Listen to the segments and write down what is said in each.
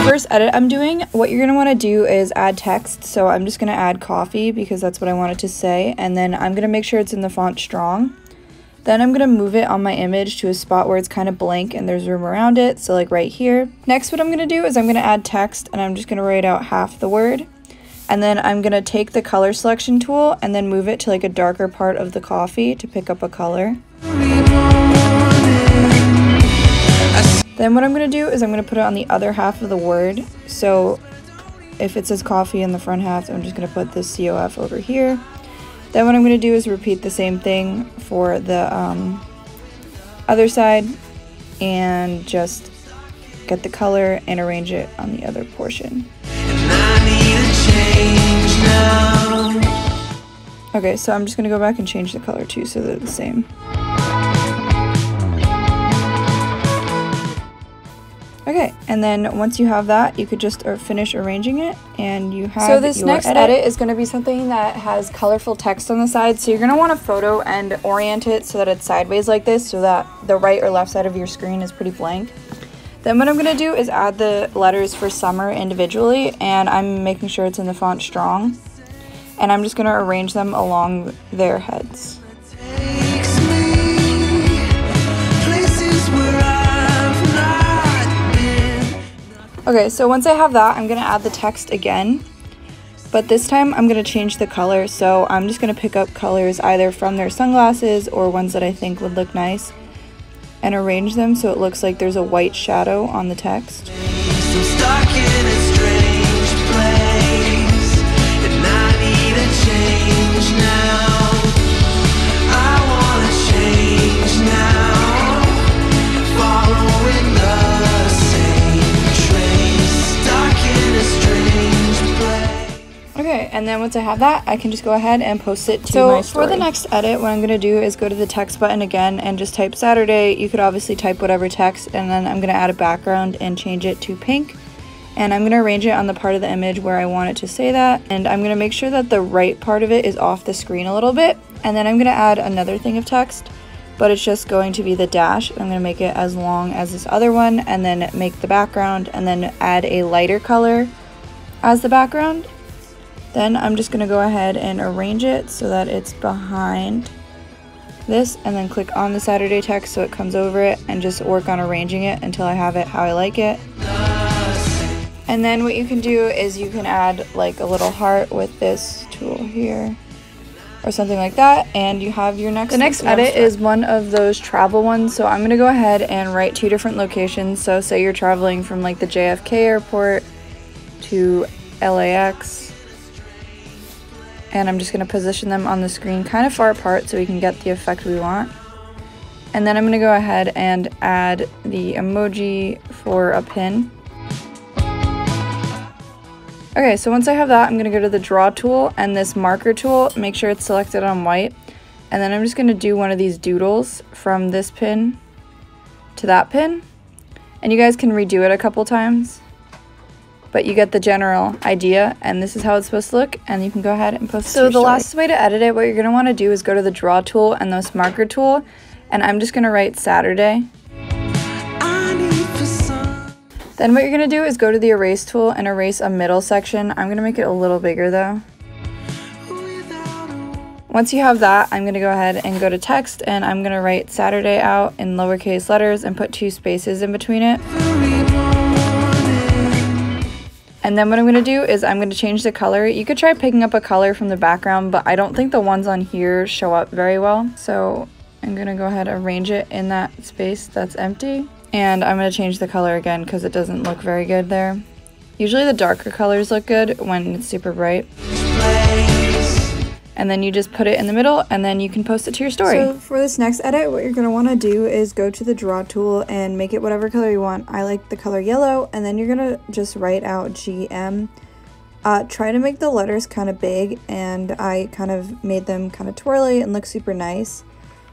first edit I'm doing, what you're going to want to do is add text. So I'm just going to add coffee because that's what I want it to say. And then I'm going to make sure it's in the font strong. Then I'm going to move it on my image to a spot where it's kind of blank and there's room around it. So like right here. Next, what I'm going to do is I'm going to add text and I'm just going to write out half the word. And then I'm going to take the color selection tool and then move it to like a darker part of the coffee to pick up a color. Then what I'm going to do is I'm going to put it on the other half of the word. So if it says coffee in the front half, I'm just going to put this COF over here. Then what I'm going to do is repeat the same thing for the other side and just get the color and arrange it on the other portion. Okay, so I'm just going to go back and change the color too so they're the same. Okay, and then once you have that, you could just finish arranging it and you have So this your next edit is going to be something that has colorful text on the side. So you're going to want to photo and orient it so that it's sideways like this so that the right or left side of your screen is pretty blank. Then what I'm going to do is add the letters for summer individually, and I'm making sure it's in the font strong. And I'm just going to arrange them along their heads. Okay, so once I have that, I'm going to add the text again. But this time I'm going to change the color, so I'm just going to pick up colors either from their sunglasses or ones that I think would look nice and arrange them so it looks like there's a white shadow on the text. Okay, and then once I have that, I can just go ahead and post it to my story. So for the next edit, what I'm going to do is go to the text button again and just type Saturday. You could obviously type whatever text, and then I'm going to add a background and change it to pink. And I'm going to arrange it on the part of the image where I want it to say that. And I'm going to make sure that the right part of it is off the screen a little bit. And then I'm going to add another thing of text, but it's just going to be the dash. I'm going to make it as long as this other one, and then make the background, and then add a lighter color as the background. Then I'm just going to go ahead and arrange it so that it's behind this, and then click on the Saturday text so it comes over it, and just work on arranging it until I have it how I like it. And then what you can do is you can add like a little heart with this tool here or something like that, and you have your next. The next edit is one of those travel ones, so I'm going to go ahead and write 2 different locations. So say you're traveling from like the JFK airport to LAX. And I'm just going to position them on the screen kind of far apart so we can get the effect we want. And then I'm going to go ahead and add the emoji for a pin. Okay, so once I have that, I'm going to go to the draw tool and this marker tool, make sure it's selected on white. And then I'm just going to do one of these doodles from this pin to that pin. And you guys can redo it a couple times. But you get the general idea, and this is how it's supposed to look, and you can go ahead and post it to your story. So the last way to edit it, what you're going to want to do is go to the draw tool and this marker tool, and I'm just going to write Saturday. Then what you're going to do is go to the erase tool and erase a middle section. I'm going to make it a little bigger though. Once you have that, I'm going to go ahead and go to text, and I'm going to write Saturday out in lowercase letters and put 2 spaces in between it. And then what I'm going to do is I'm going to change the color. You could try picking up a color from the background, but I don't think the ones on here show up very well. So I'm going to go ahead and arrange it in that space that's empty. And I'm going to change the color again because it doesn't look very good there. Usually the darker colors look good when it's super bright. And then you just put it in the middle, and then you can post it to your story. So for this next edit, what you're going to want to do is go to the draw tool and make it whatever color you want. I like the color yellow, and then you're going to just write out GM. Try to make the letters kind of big, and I kind of made them kind of twirly and look super nice.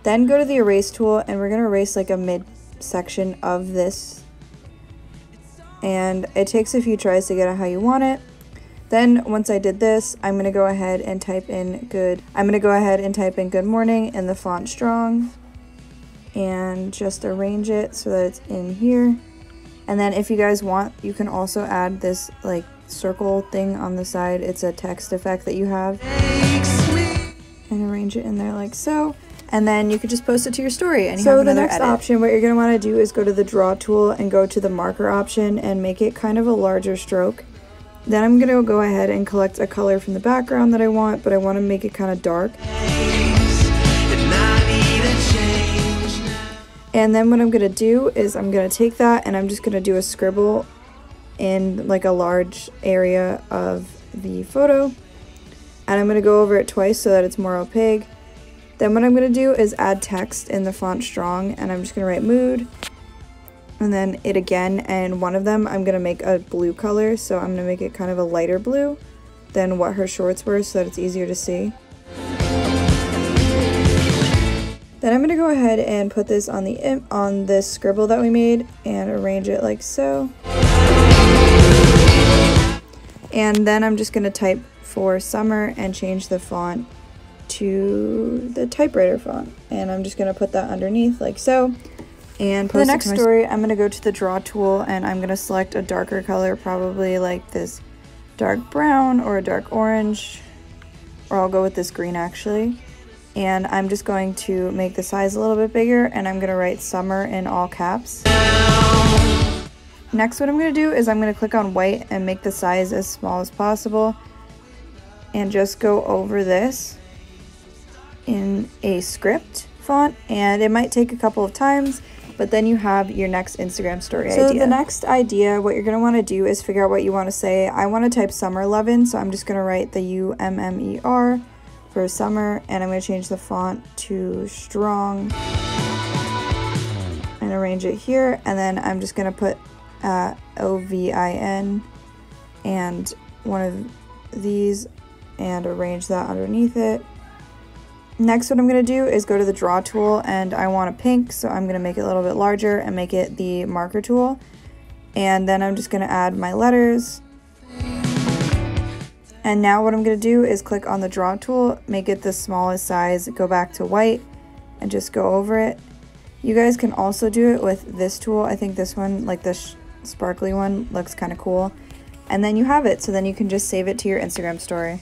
Then go to the erase tool, and we're going to erase like a mid section of this. And it takes a few tries to get it how you want it. Then once I did this, I'm going to go ahead and type in good morning in the font strong, and just arrange it so that it's in here. And then if you guys want, you can also add this like circle thing on the side. It's a text effect that you have. And arrange it in there like so. And then you could just post it to your story and you have another edit. So the next option, what you're going to want to do is go to the draw tool and go to the marker option and make it kind of a larger stroke. Then I'm going to go ahead and collect a color from the background that I want, but I want to make it kind of dark. And then what I'm going to do is I'm going to take that and I'm just going to do a scribble in like a large area of the photo. And I'm going to go over it twice so that it's more opaque. Then what I'm going to do is add text in the font strong, and I'm just going to write mood and then it again, and one of them I'm going to make a blue color, so I'm going to make it kind of a lighter blue than what her shorts were so that it's easier to see. Then I'm going to go ahead and put this on this scribble that we made and arrange it like so. And then I'm just going to type for summer and change the font to the typewriter font, and I'm just going to put that underneath like so and post it to my next story. I'm going to go to the draw tool and I'm going to select a darker color, probably like this dark brown or a dark orange, or I'll go with this green actually. And I'm just going to make the size a little bit bigger, and I'm going to write summer in all caps. Next, what I'm going to do is I'm going to click on white and make the size as small as possible and just go over this in a script font, and it might take a couple of times, but then you have your next Instagram story idea. So the next idea, what you're going to want to do is figure out what you want to say. I want to type summer lovin', so I'm just going to write the UMMER for summer, and I'm going to change the font to strong and arrange it here, and then I'm just going to put OVIN and one of these and arrange that underneath it. Next, what I'm going to do is go to the draw tool, and I want a pink, so I'm going to make it a little bit larger and make it the marker tool. And then I'm just going to add my letters. And now what I'm going to do is click on the draw tool, make it the smallest size, go back to white, and just go over it. You guys can also do it with this tool. I think this one, like this sparkly one, looks kind of cool. And then you have it, so then you can just save it to your Instagram story.